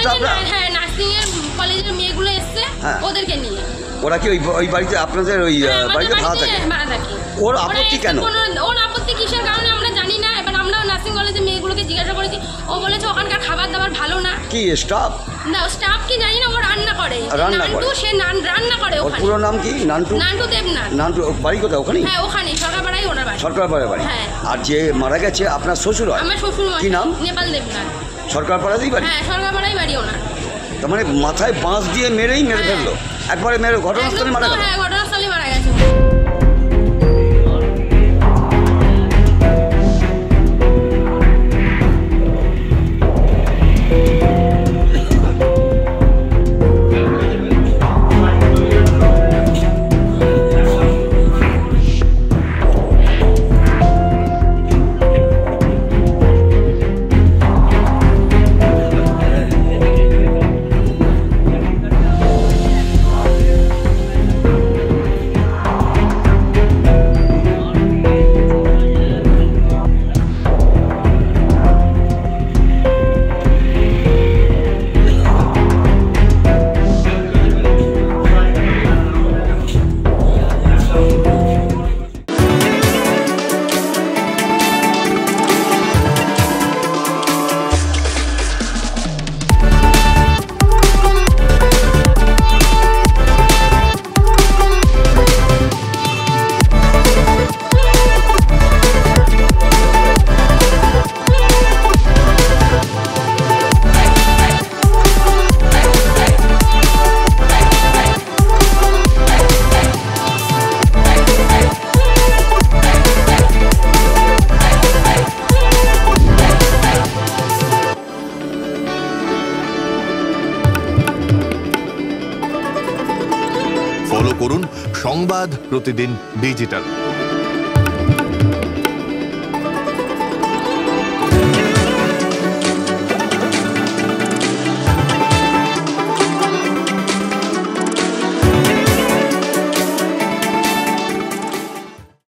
স্টাফরা? হ্যাঁ, নার্সিং এর কলেজের মেয়েগুলো এসছে ওদেরকে নিয়ে। ওরা কি ওই বাড়িতে আপনাদের ওই বাড়িতে ভাড়া থাকে? ওর আপত্তি কেন? ওর আপত্তি কিসের কারণে আমরা জানি না। এবার আমরা নার্সিং কলেজের মেয়েগুলোকে জিজ্ঞাসা করেছি, ও বলেছে ওখানকার খাবার দাবার ভালো না। কি স্টাফ? না, স্টাফ কি জানি না, ও রান্না করে। নান্টু, সে রান্না করে ওখানে। পুরো নাম কি? নান্টু? নান্টু দেবনাথ। নান্টু বাড়ি কোথায়? ওখানে? হ্যাঁ, ওখানে সরকারপাড়ায় ওনার বাড়ি। সরকারপাড়ায় বাড়ি। আর যে মারা গেছে আপনার শ্বশুর হয়? আমার শ্বশুর কি নাম? নেপাল দেবনাথ। সরকারপাড়াতেই বাড়ি? হ্যাঁ, সরকারপাড়ায় বাড়ি ওনার। তার মানে মাথায় বাঁশ দিয়ে মেরে ফেললো একবারে, মেরে ঘটনাস্থলে মারা গেল? হ্যাঁ, ঘটনাস্থলে মারা গেছে। ফলো করুন সংবাদ প্রতিদিন ডিজিটাল।